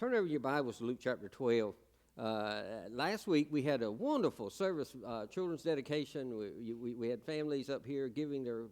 Turn over your Bibles to Luke chapter 12. Last week we had a wonderful service, children's dedication. We had families up here giving their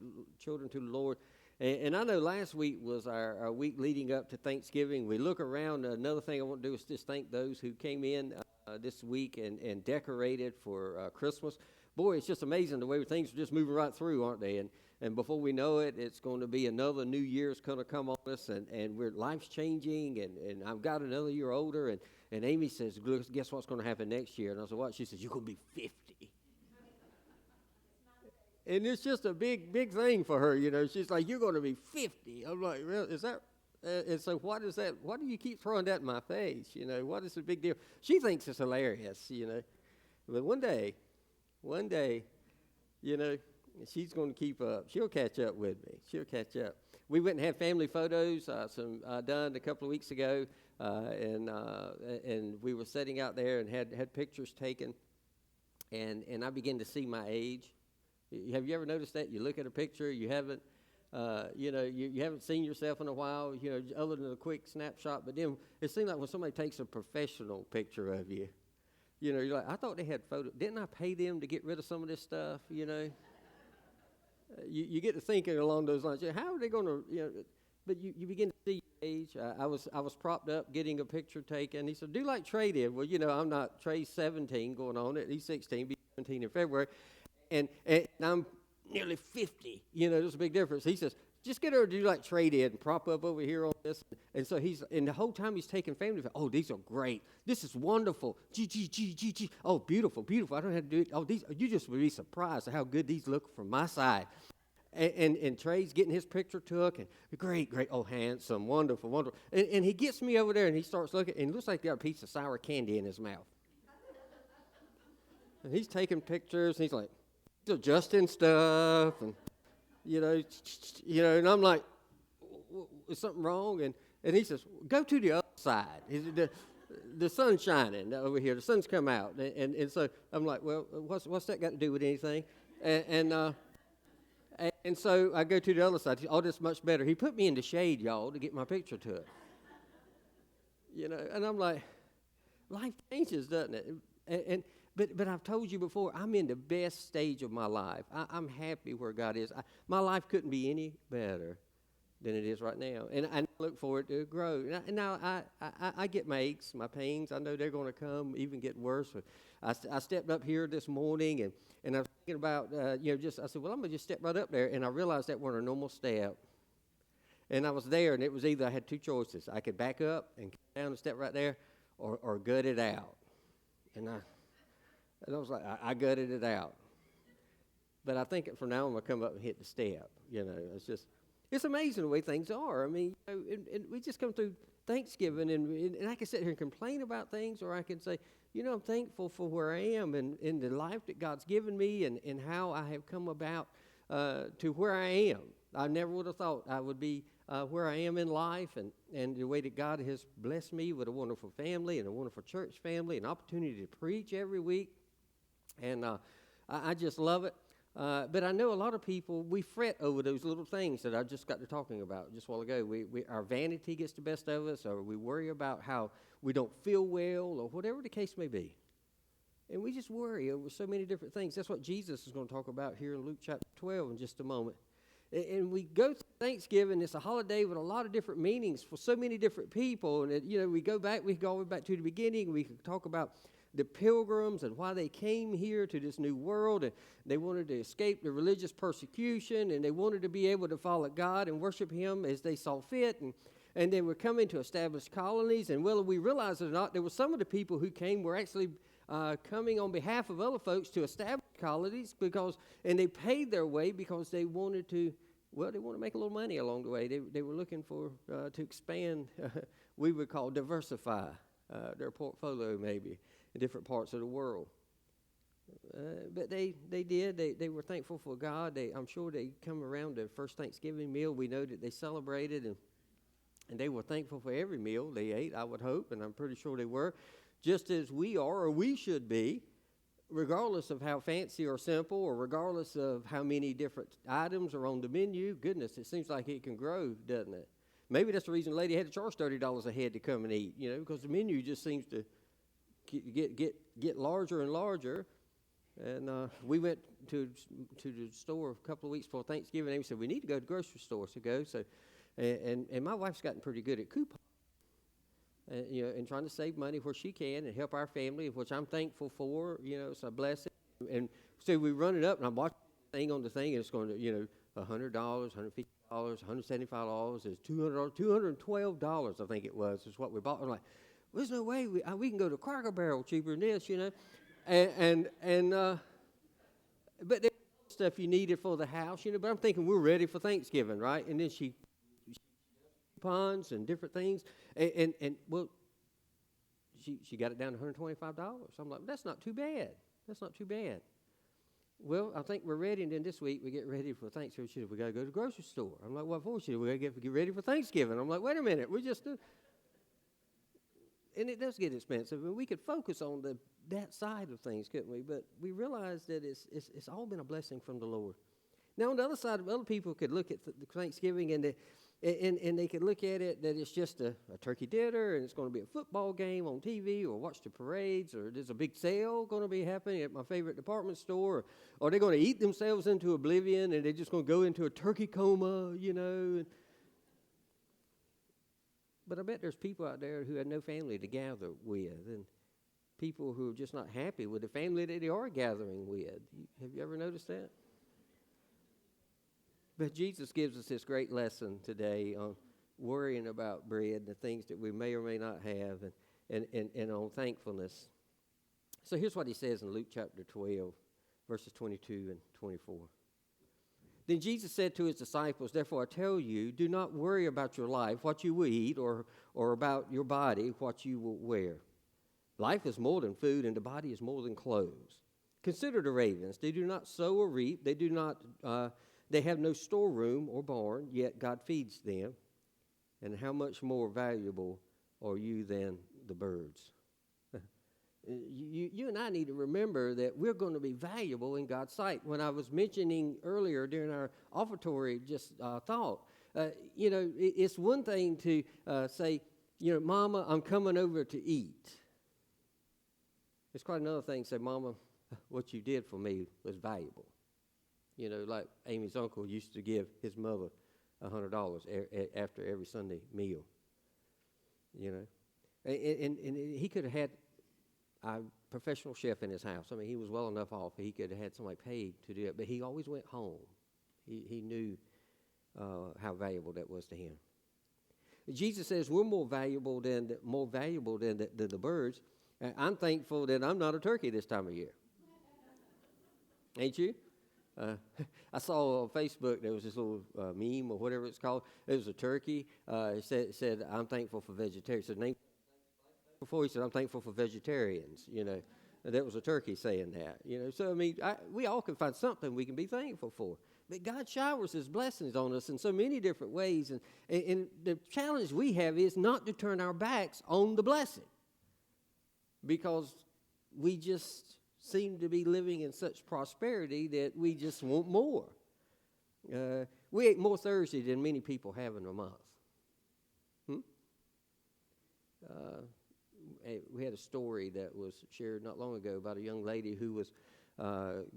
children to the Lord. And I know last week was our week leading up to Thanksgiving. We look around. Another thing I want to do is just thank those who came in this week and decorated for Christmas. Boy, it's just amazing the way things are just moving right through, aren't they? And before we know it, it's going to be another new year's going to come on us, and life's changing, and I've got another year older, and Amy says, guess what's going to happen next year? And I said, what? She says, you're going to be 50. And it's just a big thing for her, you know. She's like, you're going to be 50. I'm like, really? Is that? And so what is that? Why do you keep throwing that in my face? You know, what is the big deal? She thinks it's hilarious, you know. But one day, you know, she's going to keep up. She'll catch up with me. She'll catch up. We went and had family photos, done a couple of weeks ago, and we were sitting out there and had pictures taken, and I began to see my age. Have you ever noticed that? You look at a picture, you haven't, you haven't seen yourself in a while, you know, other than a quick snapshot. But then it seems like when somebody takes a professional picture of you, you know, you're like, I thought they had photos. Didn't I pay them to get rid of some of this stuff, you know? You get to thinking along those lines. How are they going to, you know? But you begin to see your age. I was propped up getting a picture taken. He said, do like Trey did. Well, you know, I'm not. Trey's 17 going on it. He's 16, be 17 in February. And I'm nearly 50. You know, there's a big difference. He says, just get her to do like Trey did and prop up over here on this. And so and the whole time he's taking family, oh, these are great. This is wonderful. G. Oh, beautiful. I don't have to do it. Oh, you just would be surprised at how good these look from my side. And Trey's getting his picture took, and great. Oh, handsome, wonderful. And he gets me over there, and he starts looking, and it looks like he got a piece of sour candy in his mouth. And he's taking pictures, and he's like, he's adjusting stuff, and you know, and I'm like, is something wrong? And he says, go to the other side. The sun's shining over here. The sun's come out. And so I'm like, well, what's that got to do with anything? And so I go to the other side. Oh, that's much better. He put me in the shade, y'all, to get my picture took. You know, and I'm like, life changes, doesn't it? But I've told you before, I'm in the best stage of my life. I'm happy where God is. My life couldn't be any better than it is right now. And I look forward to grow. And now I get my aches, my pains. I know they're going to come, even get worse. I stepped up here this morning, and I was thinking about, I said, well, I'm going to just step right up there. And I realized that wasn't a normal step. And I was there, and it was either I had two choices. I could back up and come down and step right there or gut it out. And I was like, I gutted it out. But I think from now on, I'm going to come up and hit the step. You know, it's amazing the way things are. I mean, you know, and we just come through Thanksgiving, and I can sit here and complain about things, or I can say, you know, I'm thankful for where I am and in the life that God's given me and how I have come about to where I am. I never would have thought I would be where I am in life, and the way that God has blessed me with a wonderful family and a wonderful church family, an opportunity to preach every week. And I just love it. But I know a lot of people, we fret over those little things that I just got to talking about just a while ago. Our vanity gets the best of us, or we worry about how we don't feel well, or whatever the case may be. And we just worry over so many different things. That's what Jesus is going to talk about here in Luke chapter 12 in just a moment. And we go through Thanksgiving. It's a holiday with a lot of different meanings for so many different people. And, we go all the way back to the beginning. We can talk about the pilgrims and why they came here to this new world, and they wanted to escape the religious persecution, and they wanted to be able to follow God and worship Him as they saw fit, and they were coming to establish colonies. And whether we realize it or not, there were some of the people who came were actually coming on behalf of other folks to establish colonies, and they paid their way because they wanted to make a little money along the way. They were looking for to expand, we would call diversify their portfolio maybe in different parts of the world. But they did. They were thankful for God. I'm sure they come around the first Thanksgiving meal. We know that they celebrated, and they were thankful for every meal they ate, I would hope, and I'm pretty sure they were, just as we are, or we should be, regardless of how fancy or simple, or regardless of how many different items are on the menu. Goodness, it seems like it can grow, doesn't it? maybe that's the reason the lady had to charge $30 a head to come and eat, because the menu just seems to get larger and larger. And we went to the store a couple of weeks before Thanksgiving, and we said, we need to go to the grocery store. And my wife's gotten pretty good at coupons, and trying to save money where she can and help our family, which I'm thankful for. It's a blessing. And so we run it up, and I'm watching the thing on the thing, and it's going to, $100, $150, $175, it's $200, $212, I think it was, is what we bought. I'm like, there's no way we can go to Cracker Barrel cheaper than this, but there's stuff you needed for the house, but I'm thinking we're ready for Thanksgiving, right? And then she coupons and different things, and well, she got it down to $125. I'm like, that's not too bad. That's not too bad. Well, I think we're ready, and then this week we get ready for Thanksgiving. She said, we got to go to the grocery store. I'm like, what for? She said, we got to get ready for Thanksgiving. I'm like, wait a minute, we just do. And it does get expensive, and we could focus on that side of things, couldn't we? But we realize that it's all been a blessing from the Lord. Now, on the other side, other people could look at the Thanksgiving, and they could look at it that it's just a turkey dinner, and it's going to be a football game on TV, or watch the parades, or there's a big sale going to be happening at my favorite department store, or they're going to eat themselves into oblivion, and they're just going to go into a turkey coma, But I bet there's people out there who have no family to gather with, and people who are just not happy with the family that they are gathering with. Have you ever noticed that? But Jesus gives us this great lesson today on worrying about bread, the things that we may or may not have, and on thankfulness. So here's what he says in Luke chapter 12, verses 22 and 24. Then Jesus said to his disciples, therefore I tell you, do not worry about your life, what you will eat, or about your body, what you will wear. Life is more than food, and the body is more than clothes. Consider the ravens. They do not sow or reap. They have no storeroom or barn, yet God feeds them. And how much more valuable are you than the birds? You and I need to remember that we're going to be valuable in God's sight. When I was mentioning earlier during our offertory thought, it's one thing to say, Mama, I'm coming over to eat. It's quite another thing to say, Mama, what you did for me was valuable. Like Amy's uncle used to give his mother $100 after every Sunday meal. And he could have had a professional chef in his house. I mean, he was well enough off. He could have had somebody paid to do it, but he always went home. He knew how valuable that was to him. Jesus says we're more valuable than the birds. I'm thankful that I'm not a turkey this time of year. Ain't you? I saw on Facebook there was this little meme or whatever it's called. It was a turkey. It said, I'm thankful for vegetarians. Before he said, I'm thankful for vegetarians, And that was a turkey saying that, So, I mean, we all can find something we can be thankful for. But God showers his blessings on us in so many different ways. And the challenge we have is not to turn our backs on the blessing, because we just seem to be living in such prosperity that we just want more. We ate more Thursday than many people have in a month. We had a story that was shared not long ago about a young lady who was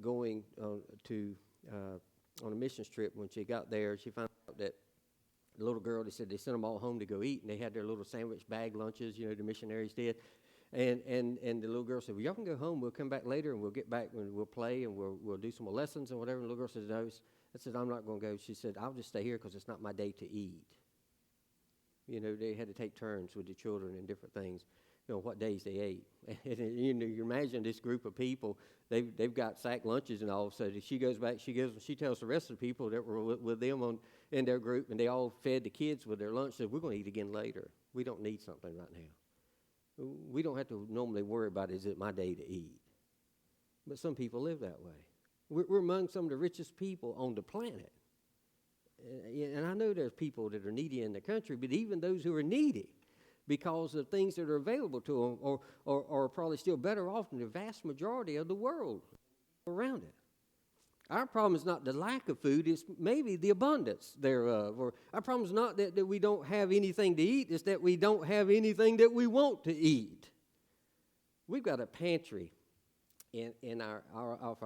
going on a missions trip. When she got there, she found out that the little girl, they said they sent them all home to go eat, and they had their little sandwich bag lunches, the missionaries did. And the little girl said, well, y'all can go home. We'll come back later, and we'll get back, and we'll play, and we'll do some more lessons and whatever. And the little girl said, no. I said, I'm not going to go. She said, I'll just stay here because it's not my day to eat. They had to take turns with the children and different things, what days they ate. And you imagine this group of people, they've got sack lunches and all. So she goes back, she tells the rest of the people that were with them in their group, and they all fed the kids with their lunch. Said, we're going to eat again later. We don't need something right now. We don't have to normally worry about, is it my day to eat? But some people live that way. We're among some of the richest people on the planet. And I know there's people that are needy in the country, but even those who are needy because of things that are available to them are probably still better off than the vast majority of the world around it. Our problem is not the lack of food, it's maybe the abundance thereof. Or our problem is not that we don't have anything to eat, it's that we don't have anything that we want to eat. We've got a pantry in our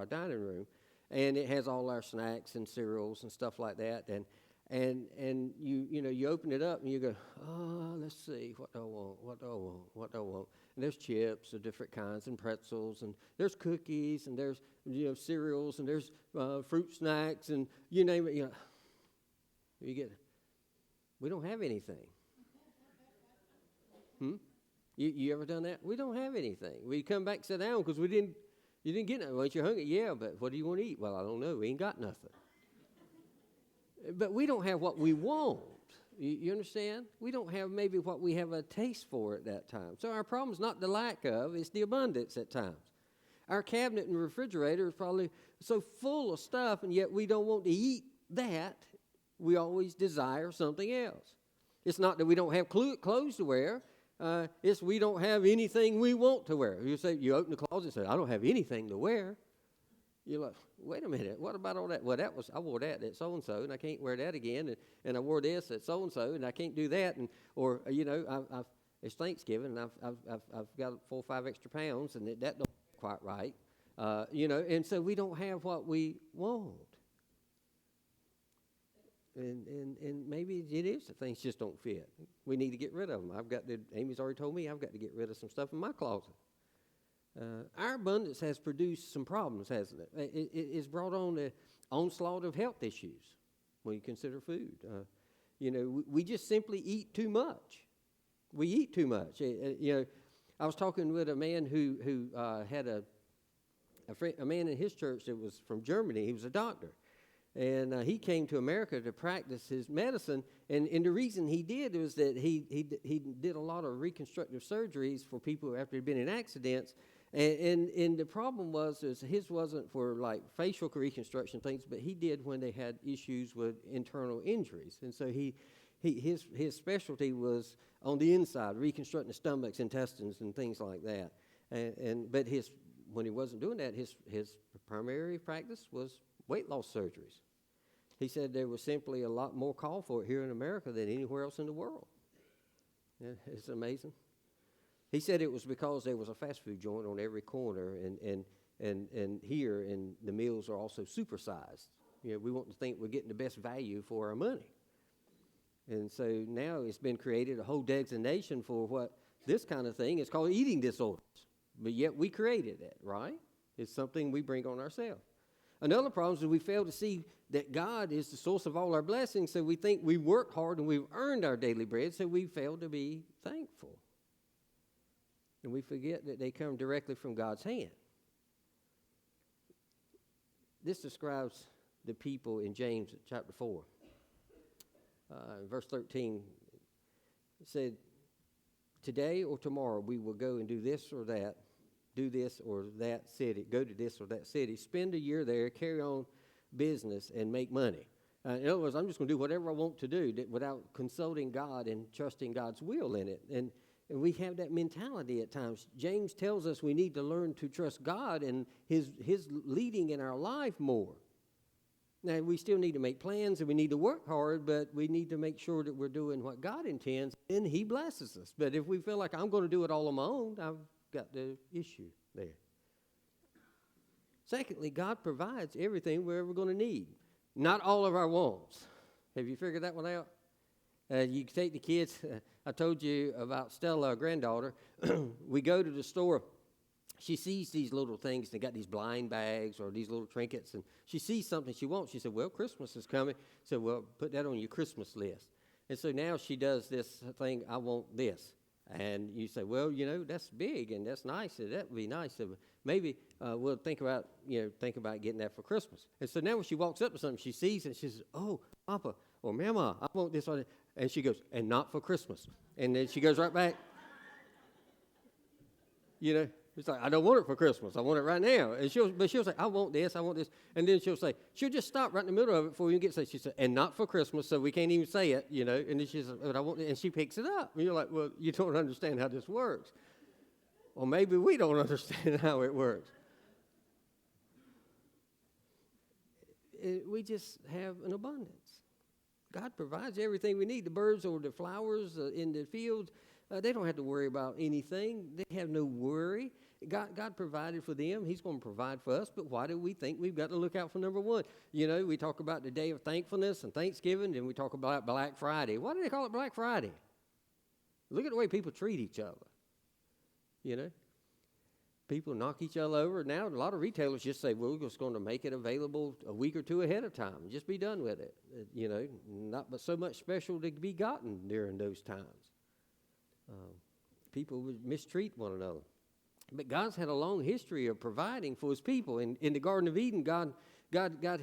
dining room, and it has all our snacks and cereals and stuff like that. And you open it up and you go, oh, let's see, what do I want? And there's chips of different kinds and pretzels, and there's cookies, and there's cereals, and there's fruit snacks, and you name it. We don't have anything. You ever done that? We don't have anything. We come back and sit down because you didn't get nothing. Well, you're hungry? Yeah, but what do you want to eat? Well, I don't know. We ain't got nothing. But we don't have what we want. You understand? We don't have maybe what we have a taste for at that time. So our problem is not the lack of, it's the abundance at times. Our cabinet and refrigerator is probably so full of stuff, and yet we don't want to eat that. We always desire something else. It's not that we don't have clothes to wear. It's we don't have anything we want to wear. You open the closet and say, I don't have anything to wear. You're like, wait a minute, what about all that? Well, I wore that at so-and-so, and I can't wear that again, and I wore this at so-and-so, and I can't do that, it's Thanksgiving, and I've got 4 or 5 extra pounds, and that don't quite right, and so we don't have what we want. And maybe it is that things just don't fit. We need to get rid of them. Amy's already told me I've got to get rid of some stuff in my closet. Our abundance has produced some problems, hasn't it? It's brought on the onslaught of health issues when you consider food. We just simply eat too much. We eat too much. I was talking with a man who had a man in his church that was from Germany. He was a doctor. And he came to America to practice his medicine, and the reason he did was that he did a lot of reconstructive surgeries for people after they'd been in accidents, and the problem was his wasn't for like facial reconstruction things, but he did when they had issues with internal injuries, and so his specialty was on the inside, reconstructing the stomachs, intestines, and things like that, but when he wasn't doing that, his primary practice was weight loss surgeries. He said there was simply a lot more call for it here in America than anywhere else in the world. It's amazing. He said it was because there was a fast food joint on every corner, and here, and the meals are also supersized. We want to think we're getting the best value for our money. And so now it's been created a whole designation for what this kind of thing is called eating disorders. But yet we created it, right? It's something we bring on ourselves. Another problem is we fail to see that God is the source of all our blessings, so we think we work hard and we've earned our daily bread, so we fail to be thankful. And we forget that they come directly from God's hand. This describes the people in James chapter 4. Verse 13, it said, today or tomorrow we will go and do this or that, do this or that city, go to this or that city, spend a year there, carry on business, and make money. In other words, I'm just going to do whatever I want to do without consulting God and trusting God's will in it. And we have that mentality at times. James tells us we need to learn to trust God and his leading in our life more. Now, we still need to make plans and we need to work hard, but we need to make sure that we're doing what God intends, and he blesses us. But if we feel like I'm going to do it all on my own, I've got the issue there. Secondly, God provides everything we're ever going to need. Not all of our wants. Have you figured that one out? You can take the kids. I told you about Stella, our granddaughter. We go to the store. She sees these little things. They got these blind bags or these little trinkets, and she sees something she wants. She said, well, Christmas is coming. So, well, put that on your Christmas list. And so now she does this thing, I want this. And you say, well, that's big and that's nice. So that would be nice. So maybe we'll think about getting that for Christmas. And so now when she walks up to something, she sees it, and she says, oh, Papa or Mama, I want this. And she goes, and not for Christmas. And then she goes right back. It's like, I don't want it for Christmas. I want it right now. And she'll say, I want this. And then she'll just stop right in the middle of it before you get to say, she said, and not for Christmas, so we can't even say it, And then she says, but I want it. And she picks it up. And you're like, well, you don't understand how this works. Or maybe we don't understand how it works. we just have an abundance. God provides everything we need. The birds or the flowers in the fields, they don't have to worry about anything. They have no worry. God provided for them. He's going to provide for us. But why do we think we've got to look out for number one? You know, we talk about the day of thankfulness and Thanksgiving, and we talk about Black Friday. Why do they call it Black Friday? Look at the way people treat each other. You know, people knock each other over. Now, a lot of retailers just say, well, we're just going to make it available a week or two ahead of time. Just be done with it. You know, not but so much special to be gotten during those times. People would mistreat one another. But God's had a long history of providing for his people. In the Garden of Eden, God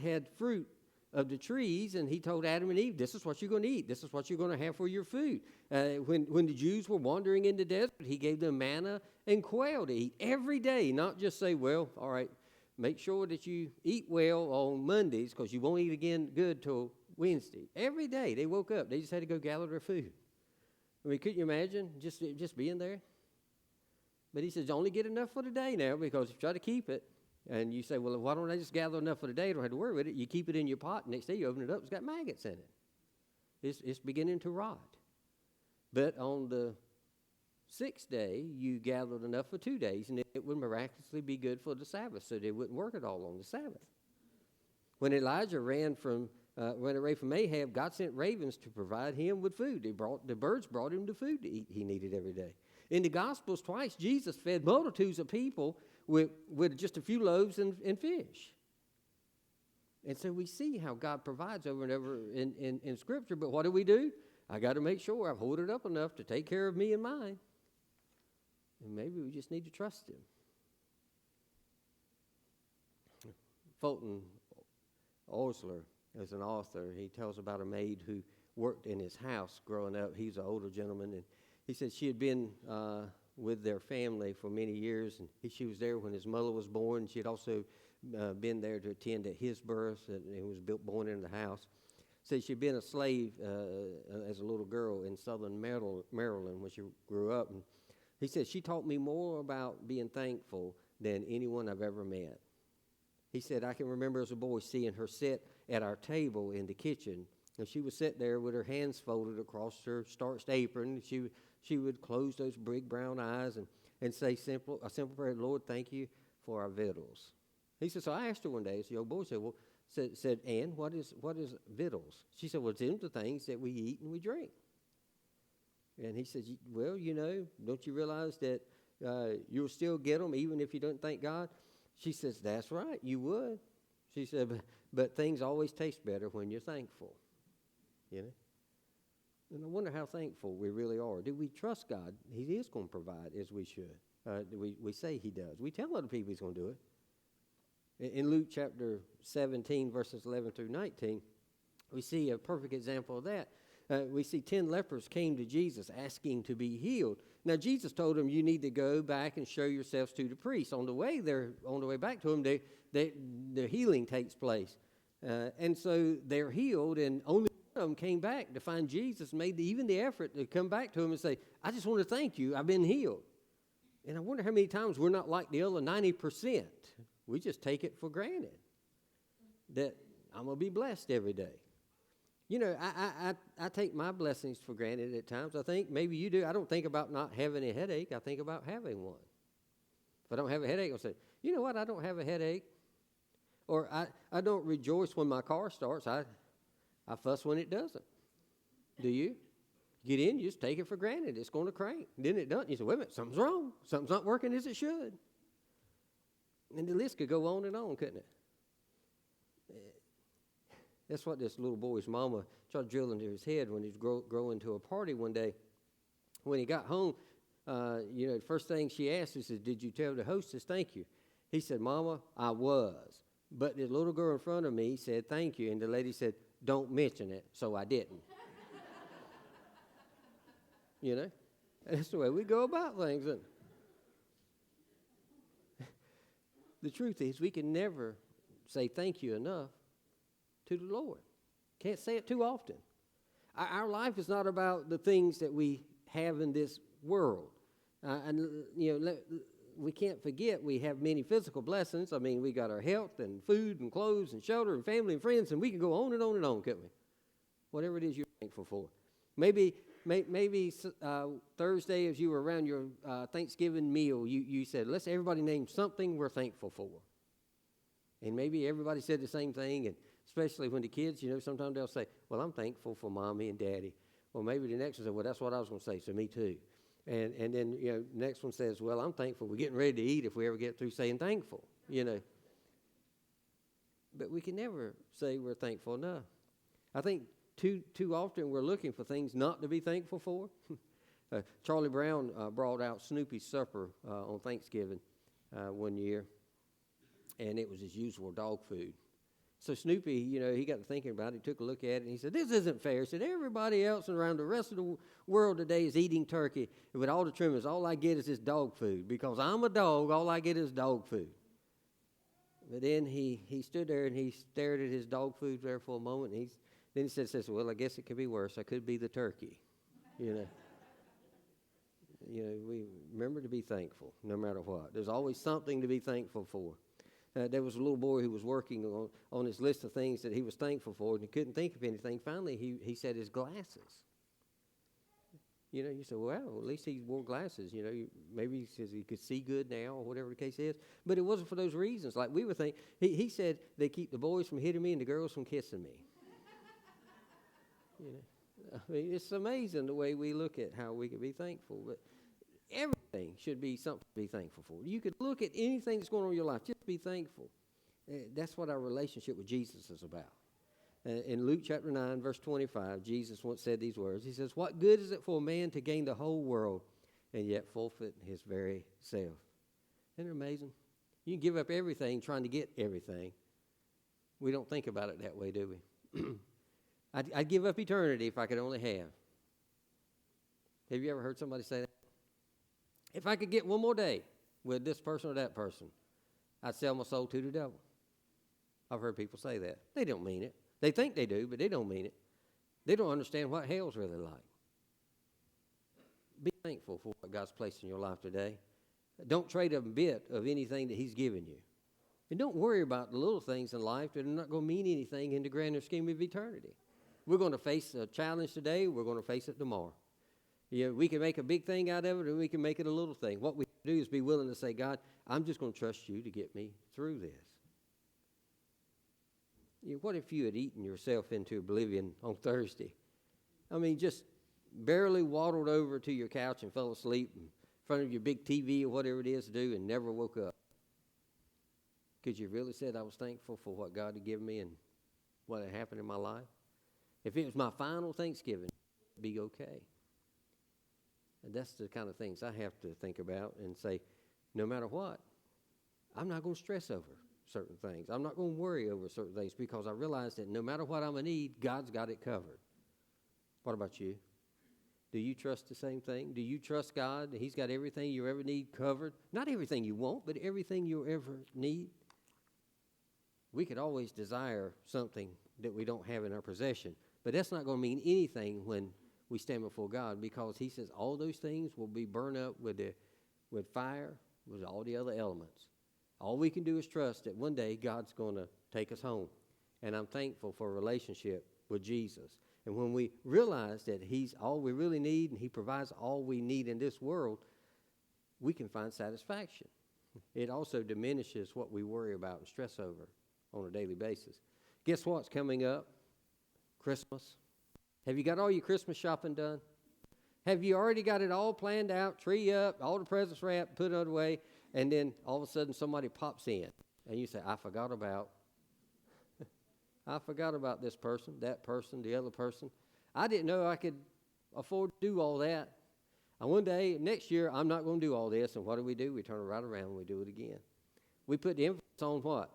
had fruit of the trees, and he told Adam and Eve, this is what you're going to eat. This is what you're going to have for your food. When the Jews were wandering in the desert, he gave them manna and quail to eat every day, not just say, well, all right, make sure that you eat well on Mondays because you won't eat again good till Wednesday. Every day they woke up. They just had to go gather their food. I mean, couldn't you imagine just being there? But he says, only get enough for the day now, because if you try to keep it, and you say, well, why don't I just gather enough for the day? I don't have to worry with it. You keep it in your pot, and next day you open it up, it's got maggots in it. It's beginning to rot. But on the sixth day, you gathered enough for 2 days, and it would miraculously be good for the Sabbath, so they wouldn't work at all on the Sabbath. When Elijah ran away from Ahab, God sent ravens to provide him with food. The birds brought him the food to eat he needed every day. In the Gospels, twice Jesus fed multitudes of people with just a few loaves and fish. And so we see how God provides over and over in Scripture. But what do? I got to make sure I've hoarded up enough to take care of me and mine. And maybe we just need to trust him. Fulton Osler is an author. He tells about a maid who worked in his house growing up. He's an older gentleman, and he said she had been with their family for many years, and she was there when his mother was born. She had also been there to attend at his birth, and was born in the house. Said she'd been a slave as a little girl in southern Maryland when she grew up. And he said, she taught me more about being thankful than anyone I've ever met. He said, I can remember as a boy seeing her sit at our table in the kitchen, and she would sit there with her hands folded across her starched apron. She would close those big brown eyes and say a simple prayer, Lord, thank you for our victuals. He said, so I asked her one day, the old boy said, Ann, what is victuals? She said, well, it's the things that we eat and we drink. And he said, well, don't you realize that you'll still get them even if you don't thank God? She says, that's right, you would. She said, but things always taste better when you're thankful. And I wonder how thankful we really are. Do we trust God? He is going to provide as we should. We say he does. We tell other people he's going to do it. In Luke chapter 17, verses 11 through 19, we see a perfect example of that. We see 10 lepers came to Jesus asking to be healed. Now, Jesus told them, you need to go back and show yourselves to the priests. On the way back to him, the healing takes place. And so they're healed, and only one of them came back to find Jesus, made even the effort to come back to him and say, I just want to thank you, I've been healed. And I wonder how many times we're not like the other 90%. We just take it for granted that I'm going to be blessed every day. I take my blessings for granted at times. I think maybe you do. I don't think about not having a headache. I think about having one. If I don't have a headache, I'll say, you know what, I don't have a headache. Or I don't rejoice when my car starts. I fuss when it doesn't. Do you? Get in, you just take it for granted. It's going to crank. Then it doesn't. You say, wait a minute, something's wrong. Something's not working as it should. And the list could go on and on, couldn't it? That's what this little boy's mama tried to drill into his head when he was growing to a party one day. When he got home, the first thing she asked is, did you tell the hostess thank you? He said, Mama, I was. But the little girl in front of me said thank you, and the lady said, don't mention it, so I didn't. That's the way we go about things. And the truth is, we can never say thank you enough to the Lord. Can't say it too often. Our life is not about the things that we have in this world. we can't forget we have many physical blessings. I mean, we got our health and food and clothes and shelter and family and friends, and we can go on and on and on, couldn't we? Whatever it is you're thankful for. Maybe Thursday, as you were around your Thanksgiving meal, you said, let's everybody name something we're thankful for. And maybe everybody said the same thing, and especially when the kids, sometimes they'll say, well, I'm thankful for Mommy and Daddy. Well, maybe the next one said, well, that's what I was going to say, so me too. And then, next one says, well, I'm thankful we're getting ready to eat if we ever get through saying thankful, But we can never say we're thankful enough. I think too often we're looking for things not to be thankful for. Charlie Brown brought out Snoopy's supper on Thanksgiving one year, and it was his usual dog food. So Snoopy, he got to thinking about it. He took a look at it, and he said, this isn't fair. He said, everybody else around the rest of the world today is eating turkey with all the trimmings. All I get is this dog food. Because I'm a dog, all I get is dog food. But then he stood there, and he stared at his dog food there for a moment. And then he says, well, I guess it could be worse. I could be the turkey, We remember to be thankful no matter what. There's always something to be thankful for. There was a little boy who was working on his list of things that he was thankful for, and he couldn't think of anything. Finally, he said his glasses. You say, well, at least he wore glasses. Maybe he says he could see good now or whatever the case is. But it wasn't for those reasons. Like we were thinking, he said they keep the boys from hitting me and the girls from kissing me. I mean, it's amazing the way we look at how we can be thankful. But everything should be something to be thankful for. You could look at anything that's going on in your life, just be thankful. That's what our relationship with Jesus is about. In Luke chapter 9, verse 25, Jesus once said these words. He says, what good is it for a man to gain the whole world and yet forfeit his very self? Isn't it amazing? You can give up everything trying to get everything. We don't think about it that way, do we? I'd give up eternity if I could only have. Have you ever heard somebody say that? If I could get one more day with this person or that person, I'd sell my soul to the devil. I've heard people say that. They don't mean it. They think they do, but they don't mean it. They don't understand what hell's really like. Be thankful for what God's placed in your life today. Don't trade a bit of anything that he's given you. And don't worry about the little things in life that are not going to mean anything in the grander scheme of eternity. We're going to face a challenge today. We're going to face it tomorrow. We can make a big thing out of it, or we can make it a little thing. What we do is be willing to say, God, I'm just going to trust you to get me through this. What if you had eaten yourself into oblivion on Thursday? I mean, just barely waddled over to your couch and fell asleep in front of your big TV or whatever it is to do and never woke up. Because you really said I was thankful for what God had given me and what had happened in my life. If it was my final Thanksgiving, it'd be okay. And that's the kind of things I have to think about and say, no matter what, I'm not going to stress over certain things. I'm not going to worry over certain things because I realize that no matter what I'm going to need, God's got it covered. What about you? Do you trust the same thing? Do you trust God that he's got everything you ever need covered? Not everything you want, but everything you'll ever need. We could always desire something that we don't have in our possession, but that's not going to mean anything when we stand before God, because he says all those things will be burned up with fire, with all the other elements. All we can do is trust that one day God's going to take us home. And I'm thankful for a relationship with Jesus. And when we realize that he's all we really need and he provides all we need in this world, we can find satisfaction. It also diminishes what we worry about and stress over on a daily basis. Guess what's coming up? Christmas. Have you got all your Christmas shopping done? Have you already got it all planned out, tree up, all the presents wrapped, put it away, and then all of a sudden somebody pops in, and you say, I forgot about this person, that person, the other person. I didn't know I could afford to do all that. And one day, next year, I'm not going to do all this, and what do? We turn it right around and we do it again. We put the emphasis on what?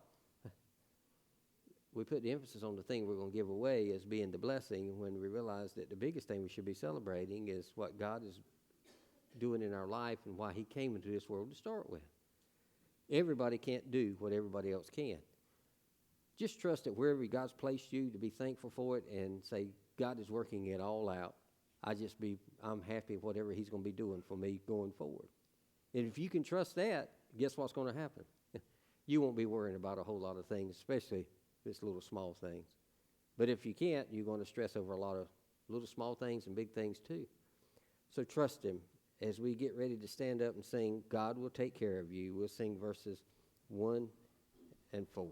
We put the emphasis on the thing we're going to give away as being the blessing, when we realize that the biggest thing we should be celebrating is what God is doing in our life and why he came into this world to start with. Everybody can't do what everybody else can. Just trust that wherever God's placed you, to be thankful for it and say, God is working it all out. I'm happy with whatever he's going to be doing for me going forward. And if you can trust that, guess what's going to happen? You won't be worrying about a whole lot of things, especially if it's little small things. But if you can't, you're going to stress over a lot of little small things and big things too. So trust him. As we get ready to stand up and sing, God will take care of you, we'll sing verses 1 and 4.